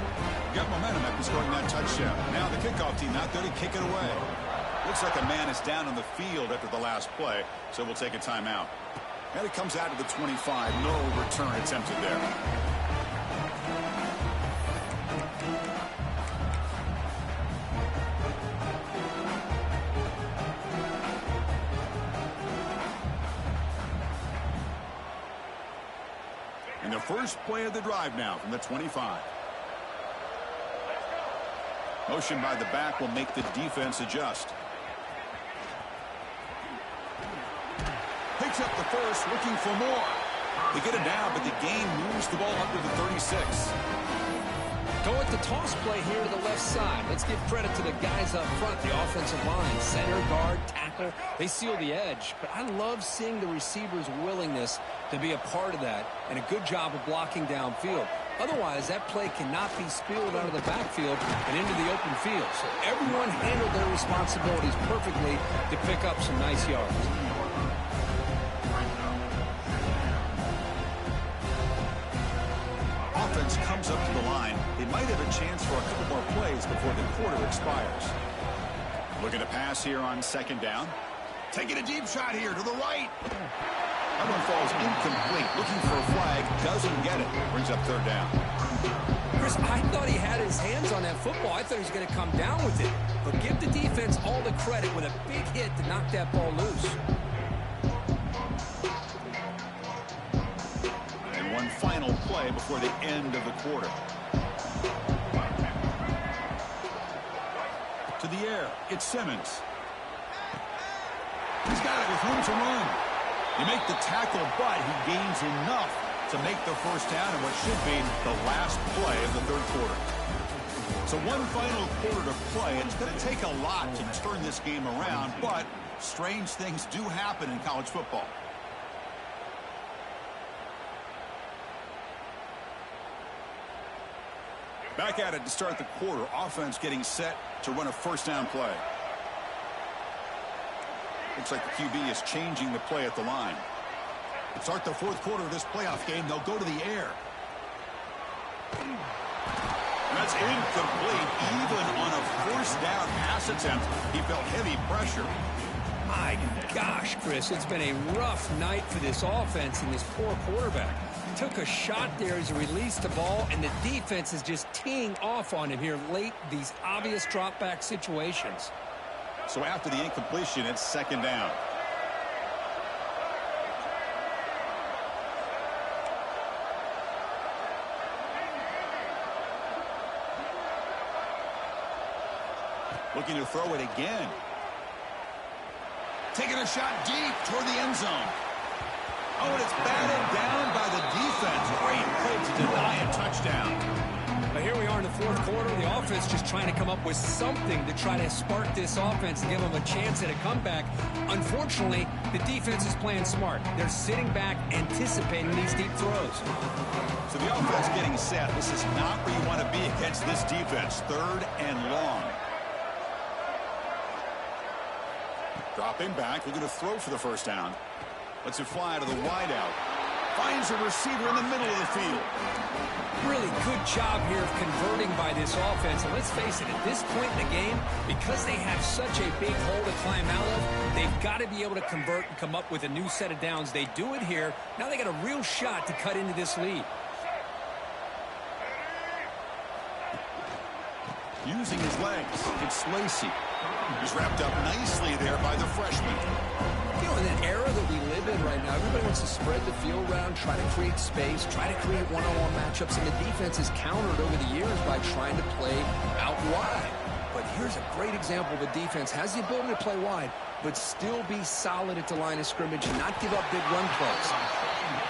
Got momentum after scoring that touchdown. Now the kickoff team out there to kick it away. Looks like a man is down on the field after the last play, so we'll take a timeout. And it comes out to the 25. No return attempted there. And the first play of the drive now from the 25. Motion by the back will make the defense adjust. Picks up the first, looking for more. They get it down, but the gain moves the ball up to the 36. Go with the toss play here to the left side. Let's give credit to the guys up front, the offensive line, center, guard, tackle. They seal the edge. But I love seeing the receiver's willingness to be a part of that and a good job of blocking downfield. Otherwise, that play cannot be spilled out of the backfield and into the open field. So everyone handled their responsibilities perfectly to pick up some nice yards. Offense comes up to the line. They might have a chance for a couple more plays before the quarter expires. Looking to pass here on second down. Taking a deep shot here to the right. That one falls incomplete. Looking for a flag. Doesn't get it. Brings up third down. Chris, I thought he had his hands on that football. I thought he was going to come down with it. But give the defense all the credit with a big hit to knock that ball loose. And one final play before the end of the quarter. To the air. It's Simmons. He's got it with room to run. You make the tackle, but he gains enough to make the first down in what should be the last play of the third quarter. So one final quarter to play. It's going to take a lot to turn this game around, but strange things do happen in college football. Back at it to start the quarter. Offense getting set to run a first down play. Looks like the QB is changing the play at the line. To start the fourth quarter of this playoff game, they'll go to the air. And that's incomplete. Even on a first down pass attempt, he felt heavy pressure. My gosh, Chris, it's been a rough night for this offense and this poor quarterback. Took a shot there as he released the ball, and the defense is just teeing off on him here late, these obvious drop-back situations. So after the incompletion, it's second down. Looking to throw it again. Taking a shot deep toward the end zone. Oh, and it's batted down by the defense. Great play to deny a touchdown. But here we are in the fourth quarter. The offense just trying to come up with something to try to spark this offense and give them a chance at a comeback. Unfortunately, the defense is playing smart. They're sitting back, anticipating these deep throws. So the offense getting set. This is not where you want to be against this defense. Third and long. Dropping back, looking to throw for the first down. Lets it fly to the wideout. Finds a receiver in the middle of the field. Really good job here of converting by this offense. And let's face it, at this point in the game, because they have such a big hole to climb out of, they've got to be able to convert and come up with a new set of downs. They do it here. Now they got a real shot to cut into this lead. Using his legs, it's Lacey. He's wrapped up nicely there by the freshman. You know, in an era that we live in right now, everybody wants to spread the field around, try to create space, try to create one-on-one matchups, and the defense is countered over the years by trying to play out wide. But here's a great example of a defense has the ability to play wide, but still be solid at the line of scrimmage and not give up big run plays.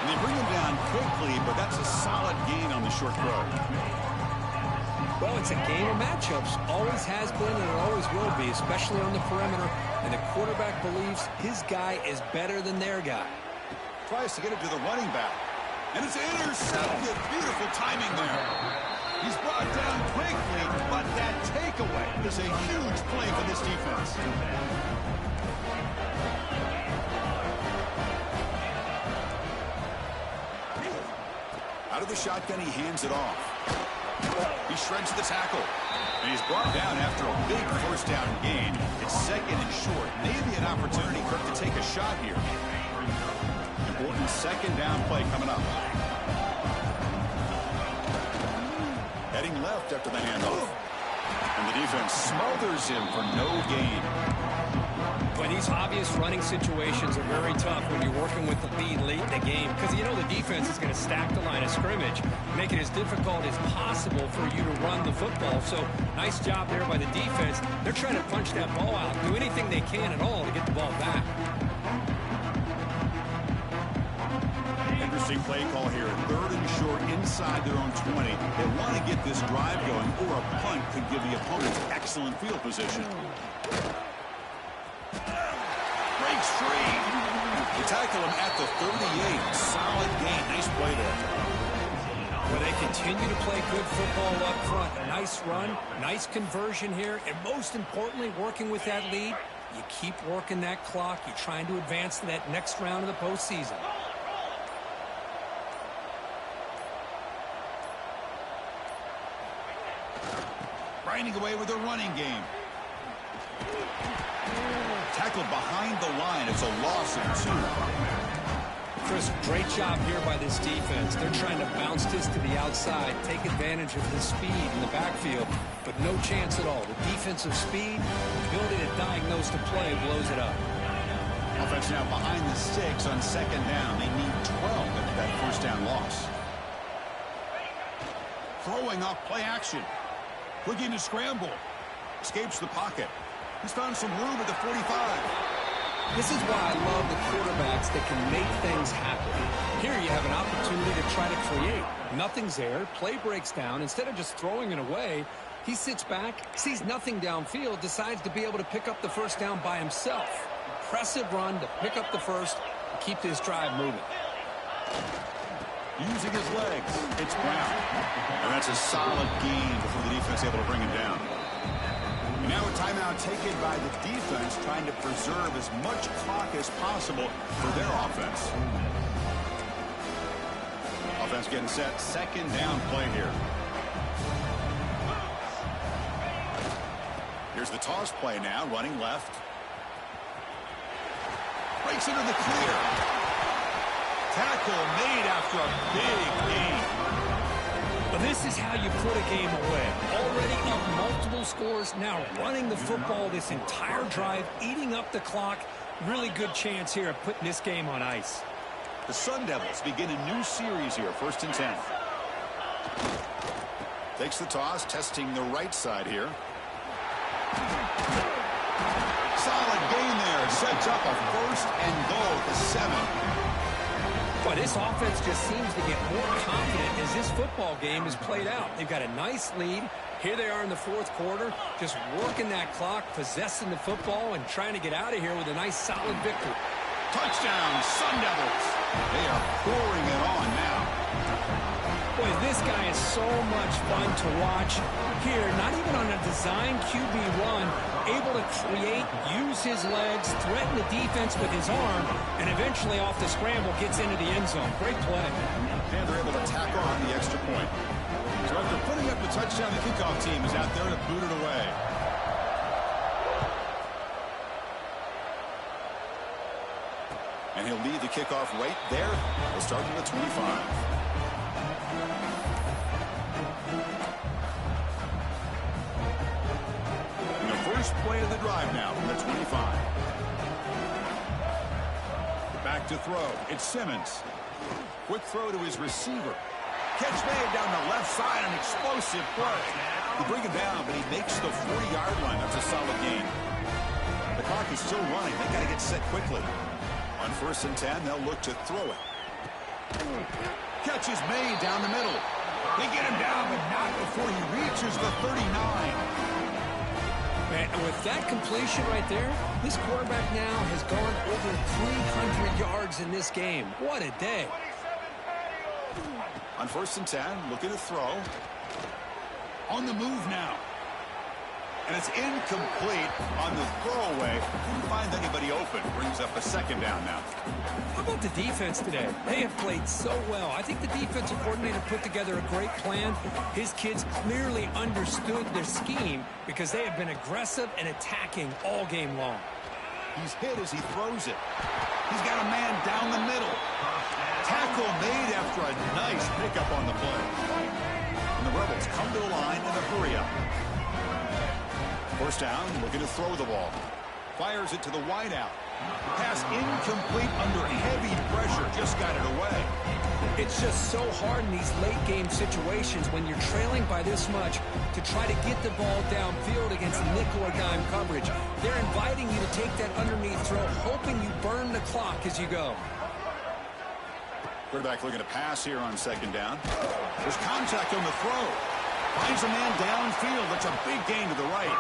And they bring him down quickly, but that's a solid gain on the short throw. Well, it's a game of matchups. Always has been and it always will be, especially on the perimeter. And the quarterback believes his guy is better than their guy. Tries to get it to the running back. And it's intercepted. Beautiful timing there. He's brought down quickly, but that takeaway is a huge play for this defense. Out of the shotgun, he hands it off. He shreds the tackle. And he's brought down after a big first down gain. It's second and short. Maybe an opportunity for him to take a shot here. Important second down play coming up. Heading left after the handoff. And the defense smothers him for no gain. Boy, these obvious running situations are very tough when you're working with the lead late in the game because you know the defense is going to stack the line of scrimmage, make it as difficult as possible for you to run the football. So nice job there by the defense. They're trying to punch that ball out, do anything they can at all to get the ball back. Interesting play call here. Third and short inside their own 20. They want to get this drive going, or a punt could give the opponents excellent field position. Breaks free. They tackle him at the 38. Solid gain. Nice play there. Well, they continue to play good football up front. A nice run, nice conversion here, and most importantly, working with that lead, you keep working that clock. You're trying to advance to that next round of the postseason. Grinding away with a running game. Tackled behind the line. It's a loss of 2. Chris, great job here by this defense. They're trying to bounce this to the outside, take advantage of the speed in the backfield, but no chance at all. The defensive speed, ability to diagnose the play, blows it up. Offense now behind the sticks on second down. They need 12 after that first down loss. Throwing off play action. Looking to scramble. Escapes the pocket. He's found some room at the 45. This is why I love the quarterbacks that can make things happen. Here you have an opportunity to try to create. Nothing's there. Play breaks down. Instead of just throwing it away, he sits back, sees nothing downfield, decides to be able to pick up the first down by himself. Impressive run to pick up the first and keep this drive moving. Using his legs. It's Brown. And that's a solid gain before the defense able to bring him down. And now a timeout taken by the defense, trying to preserve as much clock as possible for their offense. Offense getting set. Second down play here. Here's the toss play now, running left. Breaks into the clear. Tackle made after a big gain. But this is how you put a game away. Already up multiple scores, now running the football this entire drive, eating up the clock. Really good chance here of putting this game on ice. The Sun Devils begin a new series here, 1st and 10. Takes the toss, testing the right side here. Solid gain there. Sets up a 1st and goal at the 7. But this offense just seems to get more confident as this football game is played out. They've got a nice lead. Here they are in the 4th quarter, just working that clock, possessing the football, and trying to get out of here with a nice, solid victory. Touchdown, Sun Devils. They are pouring it on now. Boy, this guy is so much fun to watch. Here, not even on a design QB run, able to create, use his legs, threaten the defense with his arm, and eventually off the scramble gets into the end zone. Great play. And they're able to tack on the extra point. So after putting up the touchdown, the kickoff team is out there to boot it away. And he'll lead the kickoff right there. He'll start at the 25. First play of the drive now from the 25. Back to throw. It's Simmons. Quick throw to his receiver. Catch made down the left side. An explosive play. They bring him down, but he makes the 40-yard line. That's a solid gain. The clock is still running. They got to get set quickly. On 1st and 10, they'll look to throw it. Catch is made down the middle. They get him down, but not before he reaches the 39. And with that completion right there, this quarterback now has gone over 300 yards in this game. What a day. On 1st and 10, looking to throw. On the move now. And it's incomplete on the throwaway. Couldn't find anybody open. Brings up a 2nd down now. about the defense today? They have played so well. I think the defensive coordinator put together a great plan. His kids clearly understood their scheme because they have been aggressive and attacking all game long. He's hit as he throws it. He's got a man down the middle. Tackle made after a nice pickup on the play. And the Rebels come to the line in a hurry-up. First down, looking to throw the ball. Fires it to the wideout. Pass incomplete under heavy pressure. Just got it away. It's just so hard in these late-game situations when you're trailing by this much to try to get the ball downfield against nickel or dime coverage. They're inviting you to take that underneath throw, hoping you burn the clock as you go. Quarterback looking to pass here on second down. There's contact on the throw. Finds a man downfield. That's a big gain to the right.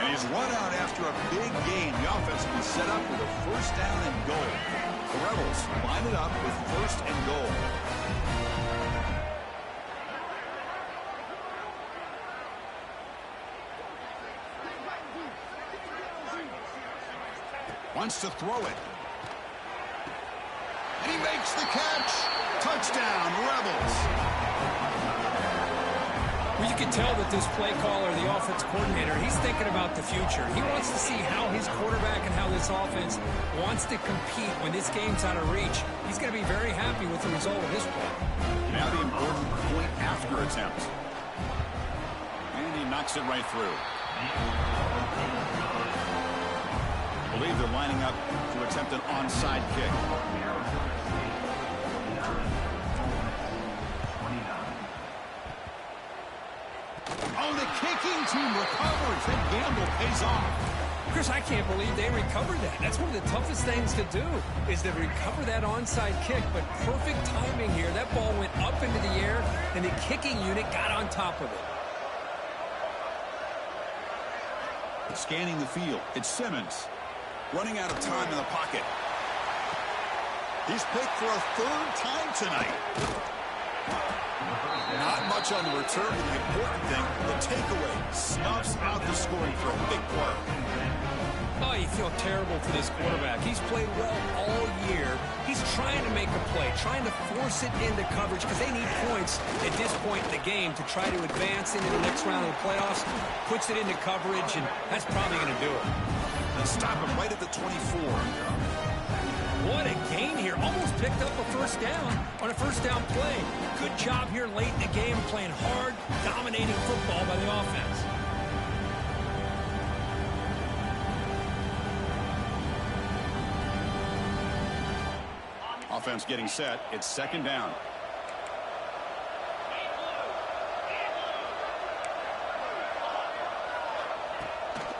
And he's run out after a big gain. The offense will be set up with a first down and goal. The Rebels line it up with first and goal. Wants to throw it. And he makes the catch. Touchdown, Rebels. Well, you can tell that this play caller, the offense coordinator, he's thinking about the future. He wants to see how his quarterback and how this offense wants to compete when this game's out of reach. He's going to be very happy with the result of this play. Now the important point after attempt. And he knocks it right through. I believe they're lining up to attempt an onside kick. Oh, the kicking team recovers, and gamble pays off. Chris, I can't believe they recovered that. That's one of the toughest things to do, is to recover that onside kick. But perfect timing here. That ball went up into the air, and the kicking unit got on top of it. Scanning the field, it's Simmons. Running out of time in the pocket. He's picked for a third time tonight. Not much on the return, but the important thing, the takeaway, snuffs out the scoring for a big play. Oh, you feel terrible for this quarterback. He's played well all year. He's trying to make a play, trying to force it into coverage because they need points at this point in the game to try to advance into the next round of the playoffs. Puts it into coverage, and that's probably going to do it. They stop him right at the 24. What a gain here. Almost picked up a first down on a first down play. Good job here late in the game, playing hard, dominating football by the offense. Offense getting set. It's second down.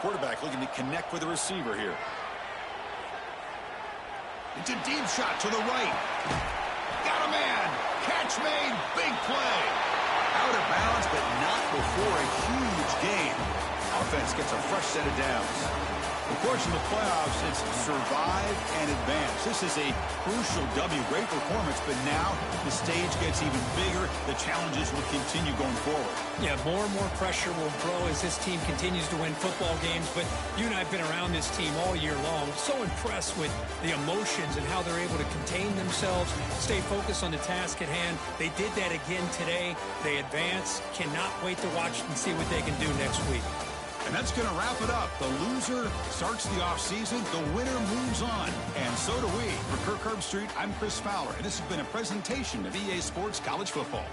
Quarterback looking to connect with the receiver here. It's a deep shot to the right. Got a man. Catch made. Big play. Out of bounds, but not before a huge gain. Offense gets a fresh set of downs. Of course, in the playoffs, it's survive and advance. This is a crucial W. Great performance, but now the stage gets even bigger. The challenges will continue going forward. Yeah, more and more pressure will grow as this team continues to win football games. But you and I have been around this team all year long. So impressed with the emotions and how they're able to contain themselves, stay focused on the task at hand. They did that again today. They advance. Cannot wait to watch and see what they can do next week. And that's going to wrap it up. The loser starts the offseason. The winner moves on. And so do we. For Kirk Herbstreit, I'm Chris Fowler. And this has been a presentation of EA Sports College Football.